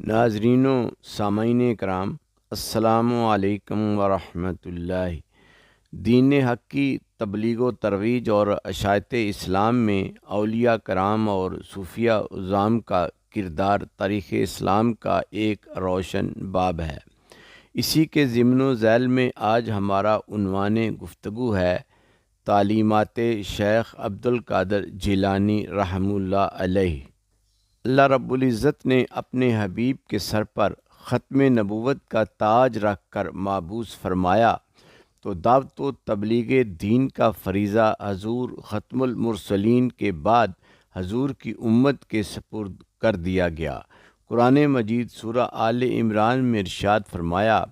ناظرین و سامعین کرام، السلام علیکم ورحمۃ اللہ۔ دین حق کی تبلیغ و ترویج اور اشاعت اسلام میں اولیاء کرام اور صوفیہ عظام کا کردار تاریخ اسلام کا ایک روشن باب ہے۔ اسی کے ضمن و ذیل میں آج ہمارا عنوان گفتگو ہے تعلیمات شیخ عبدالقادر جیلانی رحمہ اللہ علیہ۔ اللہ رب العزت نے اپنے حبیب کے سر پر ختم نبوت کا تاج رکھ کر مابعوث فرمایا تو دعوت و تبلیغ دین کا فریضہ حضور ختم المرسلین کے بعد حضور کی امت کے سپرد کر دیا گیا۔ قرآن مجید سورہ آل عمران میں ارشاد فرمایا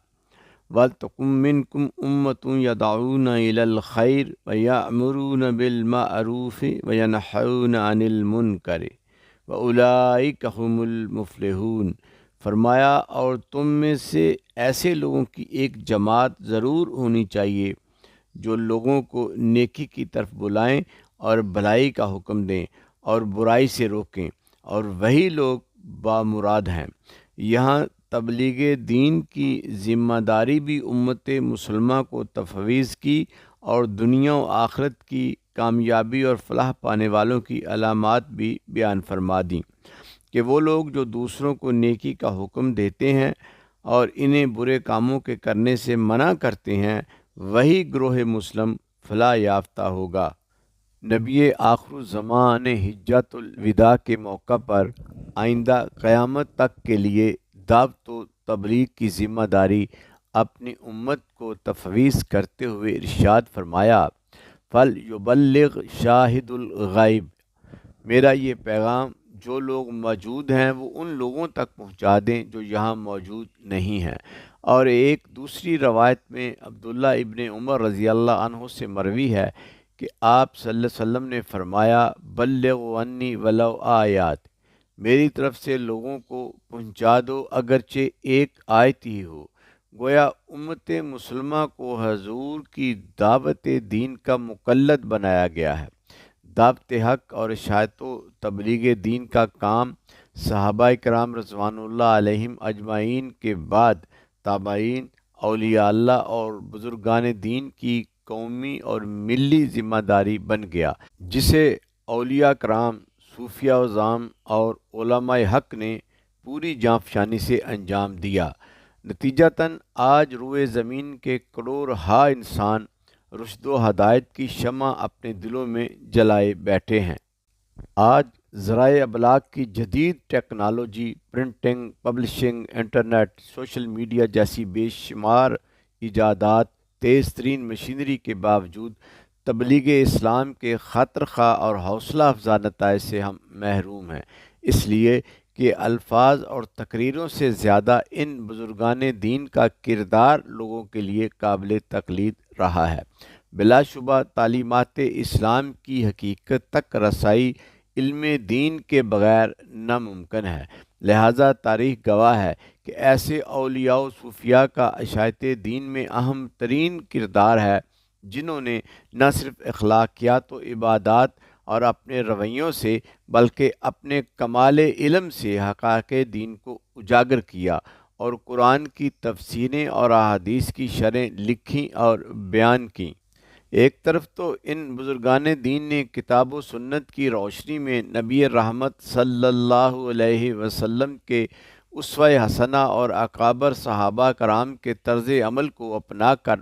وَلْتَكُن مِّنكُمْ أُمَّةٌ يَدْعُونَ إِلَى الْخَيْرِ وَيَأْمُرُونَ بِالْمَعْرُوفِ وَيَنْهَوْنَ عَنِ الْمُنكَرِ وَأُولَٰئِكَ هُمُ الْمُفْلِحُونَ۔ فرمایا اور تم میں سے ایسے لوگوں کی ایک جماعت ضرور ہونی چاہیے جو لوگوں کو نیکی کی طرف بلائیں اور بھلائی کا حکم دیں اور برائی سے روکیں، اور وہی لوگ بامراد ہیں۔ یہاں تبلیغ دین کی ذمہ داری بھی امت مسلمہ کو تفویض کی اور دنیا و آخرت کی کامیابی اور فلاح پانے والوں کی علامات بھی بیان فرما دیں کہ وہ لوگ جو دوسروں کو نیکی کا حکم دیتے ہیں اور انہیں برے کاموں کے کرنے سے منع کرتے ہیں، وہی گروہ مسلم فلاح یافتہ ہوگا۔ نبی آخر الزمان نے حجۃ الوداع کے موقع پر آئندہ قیامت تک کے لیے دعوت و تبلیغ کی ذمہ داری اپنی امت کو تفویض کرتے ہوئے ارشاد فرمایا فَلْيُبَلِّغْ شَاہِدُ الغائب۔ میرا یہ پیغام جو لوگ موجود ہیں وہ ان لوگوں تک پہنچا دیں جو یہاں موجود نہیں ہیں۔ اور ایک دوسری روایت میں عبداللہ ابن عمر رضی اللہ عنہ سے مروی ہے کہ آپ صلی اللہ علیہ وسلم نے فرمایا بلغوا عنی ولو آیات، میری طرف سے لوگوں کو پہنچا دو اگرچہ ایک آیت ہی ہو۔ گویا امت مسلمہ کو حضور کی دعوت دین کا مقلد بنایا گیا ہے۔ دعوت حق اور اشاعت و تبلیغ دین کا کام صحابہ کرام رضوان اللہ علیہم اجمعین کے بعد تابعین، اولیاء اللہ اور بزرگان دین کی قومی اور ملی ذمہ داری بن گیا، جسے اولیاء کرام، صوفیہ عظام اور علماء حق نے پوری جانفشانی سے انجام دیا۔ نتیجتاً آج روئے زمین کے کروڑہا انسان رشد و ہدایت کی شمع اپنے دلوں میں جلائے بیٹھے ہیں۔ آج ذرائع ابلاغ کی جدید technology, printing, publishing, internet, social media جیسی بے شمار ایجادات، تیز ترین مشینری کے باوجود تبلیغ اسلام کے خاطر خواہ اور حوصلہ افزا نتائج سے ہم محروم ہیں، اس لیے کہ الفاظ اور تقریروں سے زیادہ ان بزرگان دین کا کردار لوگوں کے لیے قابل تقلید رہا ہے۔ بلا شبہ تعلیمات اسلام کی حقیقت تک رسائی علم دین کے بغیر ناممکن ہے، لہذا تاریخ گواہ ہے کہ ایسے اولیاء و صوفیاء کا اشاعت دین میں اہم ترین کردار ہے جنہوں نے نہ صرف اخلاقیات و عبادات اور اپنے رویوں سے بلکہ اپنے کمال علم سے حقائق دین کو اجاگر کیا اور قرآن کی تفسیریں اور احادیث کی شرحیں لکھیں اور بیان کیں۔ ایک طرف تو ان بزرگان دین نے کتاب و سنت کی روشنی میں نبی رحمت صلی اللہ علیہ وسلم کے اسوہ حسنہ اور اکابر صحابہ کرام کے طرز عمل کو اپنا کر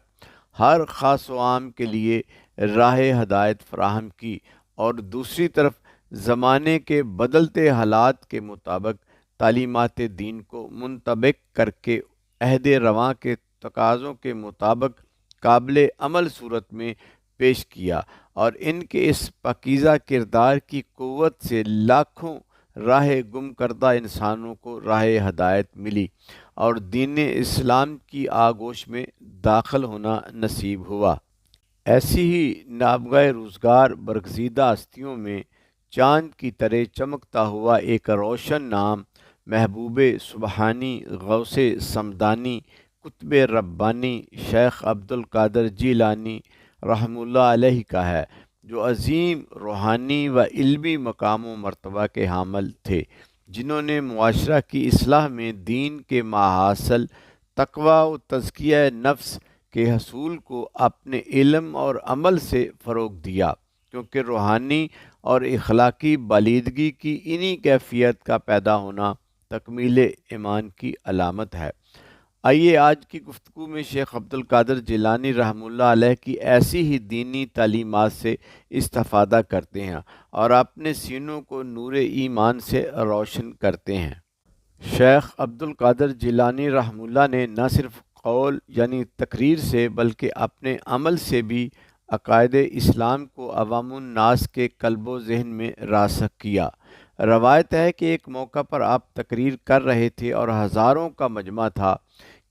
ہر خاص و عام کے لیے راہ ہدایت فراہم کی، اور دوسری طرف زمانے کے بدلتے حالات کے مطابق تعلیمات دین کو منطبق کر کے عہد رواں کے تقاضوں کے مطابق قابل عمل صورت میں پیش کیا، اور ان کے اس پاکیزہ کردار کی قوت سے لاکھوں راہ گم کردہ انسانوں کو راہ ہدایت ملی اور دین اسلام کی آغوش میں داخل ہونا نصیب ہوا۔ ایسی ہی نابغہ روزگار برگزیدہ ہستیوں میں چاند کی طرح چمکتا ہوا ایک روشن نام محبوب سبحانی، غوث صمدانی، قطب ربانی شیخ عبدالقادر جیلانی رحمہ اللہ علیہ کا ہے، جو عظیم روحانی و علمی مقام و مرتبہ کے حامل تھے، جنہوں نے معاشرہ کی اصلاح میں دین کے محاصل تقوی و تزکیہ نفس کے حصول کو اپنے علم اور عمل سے فروغ دیا، کیونکہ روحانی اور اخلاقی بالیدگی کی انہی کیفیت کا پیدا ہونا تکمیل ایمان کی علامت ہے۔ آئیے آج کی گفتگو میں شیخ عبد القادر جیلانی رحمہ اللہ علیہ کی ایسی ہی دینی تعلیمات سے استفادہ کرتے ہیں اور اپنے سینوں کو نور ایمان سے روشن کرتے ہیں۔ شیخ عبد القادر جیلانی رحمہ اللہ نے نہ صرف قول یعنی تقریر سے بلکہ اپنے عمل سے بھی عقائد اسلام کو عوام الناس کے قلب و ذہن میں راسخ کیا۔ روایت ہے کہ ایک موقع پر آپ تقریر کر رہے تھے اور ہزاروں کا مجمع تھا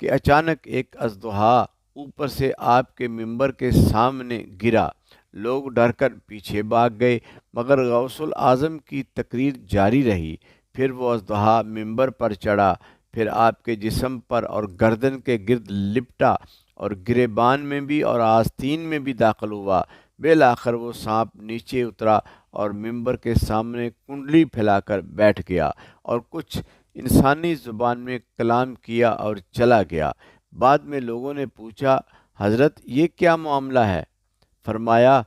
کہ اچانک ایک اژدہا اوپر سے آپ کے ممبر کے سامنے گرا۔ لوگ ڈر کر پیچھے بھاگ گئے، مگر غوث الاعظم کی تقریر جاری رہی۔ پھر وہ اژدہا ممبر پر چڑھا، پھر آپ کے جسم پر اور گردن کے گرد لپٹا اور گریبان میں بھی اور آستین میں بھی داخل ہوا۔ بالآخر وہ سانپ نیچے اترا اور ممبر کے سامنے کنڈلی پھیلا کر بیٹھ گیا اور کچھ انسانی زبان میں کلام کیا اور چلا گیا۔ بعد میں لوگوں نے پوچھا، حضرت یہ کیا معاملہ ہے؟ فرمایا،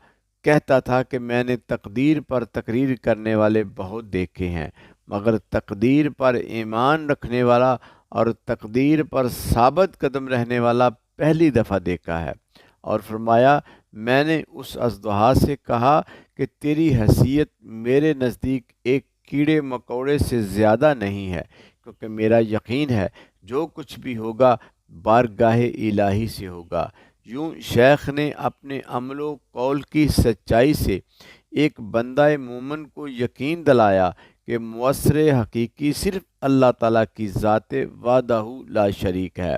کہتا تھا کہ میں نے تقدیر پر تقریر کرنے والے بہت دیکھے ہیں، مگر تقدیر پر ایمان رکھنے والا اور تقدیر پر ثابت قدم رہنے والا پہلی دفعہ دیکھا ہے۔ اور فرمایا، میں نے اس اژدہا سے کہا کہ تیری حیثیت میرے نزدیک ایک کیڑے مکوڑے سے زیادہ نہیں ہے، کیونکہ میرا یقین ہے جو کچھ بھی ہوگا بارگاہ الہی سے ہوگا۔ یوں شیخ نے اپنے عمل و قول کی سچائی سے ایک بندہ مومن کو یقین دلایا کہ مؤثر حقیقی صرف اللہ تعالیٰ کی ذات وحدہ لا شریک ہے،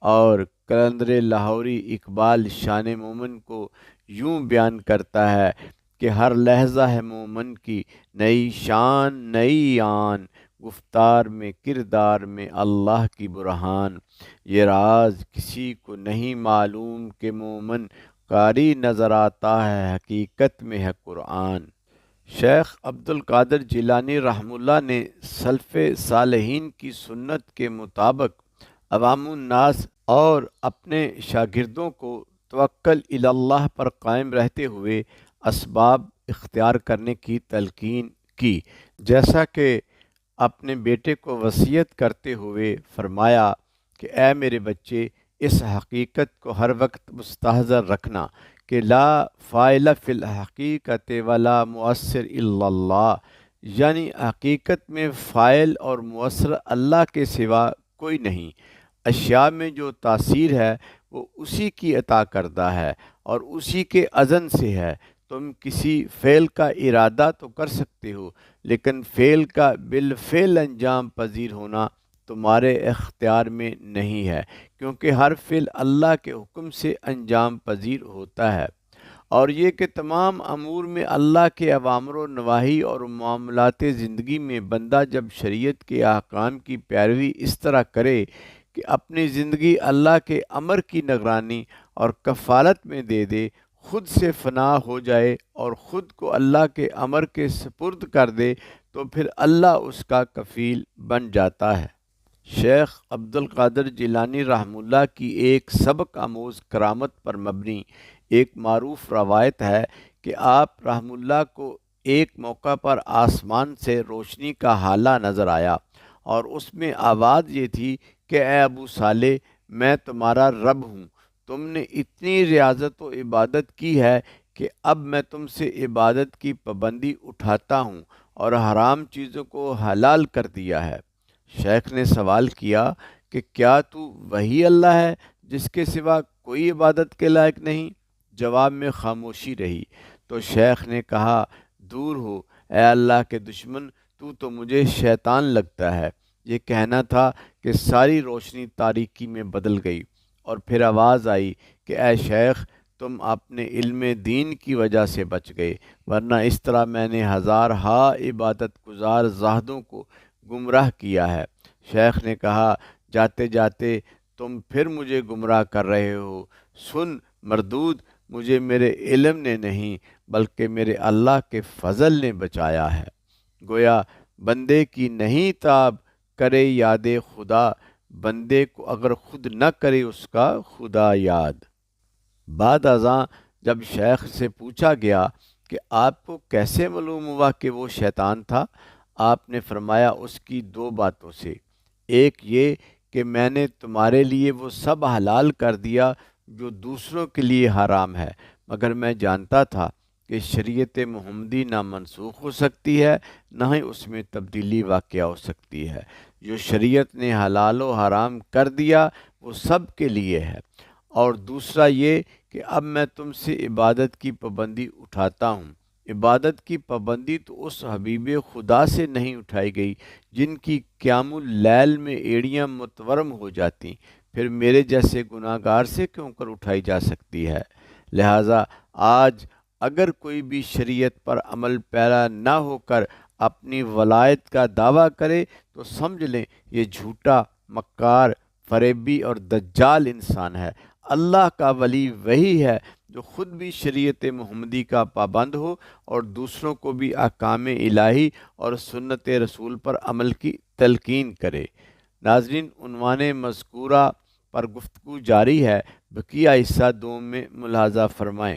اور قلندر لاہوری اقبال شان مومن کو یوں بیان کرتا ہے کہ ہر لحظہ ہے مومن کی نئی شان نئی آن، گفتار میں کردار میں اللہ کی برہان، یہ راز کسی کو نہیں معلوم کہ مومن قاری نظر آتا ہے حقیقت میں ہے قرآن۔ شیخ عبد القادر جیلانی رحمہ اللہ نے سلف صالحین کی سنت کے مطابق عوام الناس اور اپنے شاگردوں کو توکل الی اللہ پر قائم رہتے ہوئے اسباب اختیار کرنے کی تلقین کی، جیسا کہ اپنے بیٹے کو وصیت کرتے ہوئے فرمایا کہ اے میرے بچے، اس حقیقت کو ہر وقت مستحضر رکھنا کہ لا فاعل فی الحقیقت ولا مؤثر الا اللہ، یعنی حقیقت میں فاعل اور مؤثر اللہ کے سوا کوئی نہیں۔ اشیاء میں جو تاثیر ہے وہ اسی کی عطا کردہ ہے اور اسی کے اذن سے ہے۔ تم کسی فعل کا ارادہ تو کر سکتے ہو، لیکن فعل کا بالفعل انجام پذیر ہونا تمہارے اختیار میں نہیں ہے، کیونکہ ہر فعل اللہ کے حکم سے انجام پذیر ہوتا ہے۔ اور یہ کہ تمام امور میں اللہ کے اوامر و نواہی اور معاملات زندگی میں بندہ جب شریعت کے احکام کی پیروی اس طرح کرے کہ اپنی زندگی اللہ کے امر کی نگرانی اور کفالت میں دے دے، خود سے فنا ہو جائے اور خود کو اللہ کے امر کے سپرد کر دے، تو پھر اللہ اس کا کفیل بن جاتا ہے۔ شیخ عبد القادر جیلانی رحمہ اللہ کی ایک سبق آموز کرامت پر مبنی ایک معروف روایت ہے کہ آپ رحمہ اللہ کو ایک موقع پر آسمان سے روشنی کا ہالہ نظر آیا، اور اس میں آواز یہ تھی کہ اے ابو صالح، میں تمہارا رب ہوں، تم نے اتنی ریاضت و عبادت کی ہے کہ اب میں تم سے عبادت کی پابندی اٹھاتا ہوں اور حرام چیزوں کو حلال کر دیا ہے۔ شیخ نے سوال کیا کہ کیا تو وہی اللہ ہے جس کے سوا کوئی عبادت کے لائق نہیں؟ جواب میں خاموشی رہی۔ تو شیخ نے کہا، دور ہو اے اللہ کے دشمن، تو مجھے شیطان لگتا ہے۔ یہ کہنا تھا کہ ساری روشنی تاریکی میں بدل گئی، اور پھر آواز آئی کہ اے شیخ، تم اپنے علم دین کی وجہ سے بچ گئے، ورنہ اس طرح میں نے ہزارہا عبادت گزار زاہدوں کو گمراہ کیا ہے۔ شیخ نے کہا، جاتے جاتے تم پھر مجھے گمراہ کر رہے ہو۔ سن مردود، مجھے میرے علم نے نہیں بلکہ میرے اللہ کے فضل نے بچایا ہے۔ گویا بندے کی نہیں تاب کرے یاد خدا، بندے کو اگر خود نہ کرے اس کا خدا یاد۔ بعد ازاں جب شیخ سے پوچھا گیا کہ آپ کو کیسے معلوم ہوا کہ وہ شیطان تھا، آپ نے فرمایا اس کی دو باتوں سے، ایک یہ کہ میں نے تمہارے لیے وہ سب حلال کر دیا جو دوسروں کے لیے حرام ہے، مگر میں جانتا تھا کہ شریعت محمدی نہ منسوخ ہو سکتی ہے نہ ہی اس میں تبدیلی واقع ہو سکتی ہے۔ جو شریعت نے حلال و حرام کر دیا وہ سب کے لیے ہے۔ اور دوسرا یہ کہ اب میں تم سے عبادت کی پابندی اٹھاتا ہوں۔ عبادت کی پابندی تو اس حبیب خدا سے نہیں اٹھائی گئی جن کی قیام اللیل میں ایڑیاں متورم ہو جاتی، پھر میرے جیسے گناہ گار سے کیوں کر اٹھائی جا سکتی ہے؟ لہٰذا آج اگر کوئی بھی شریعت پر عمل پیرا نہ ہو کر اپنی ولایت کا دعویٰ کرے تو سمجھ لیں یہ جھوٹا، مکار، فریبی اور دجال انسان ہے۔ اللہ کا ولی وہی ہے جو خود بھی شریعت محمدی کا پابند ہو اور دوسروں کو بھی احکام الہی اور سنت رسول پر عمل کی تلقین کرے۔ ناظرین، عنوان مذکورہ پر گفتگو جاری ہے، بقیہ حصہ دوم میں ملاحظہ فرمائیں۔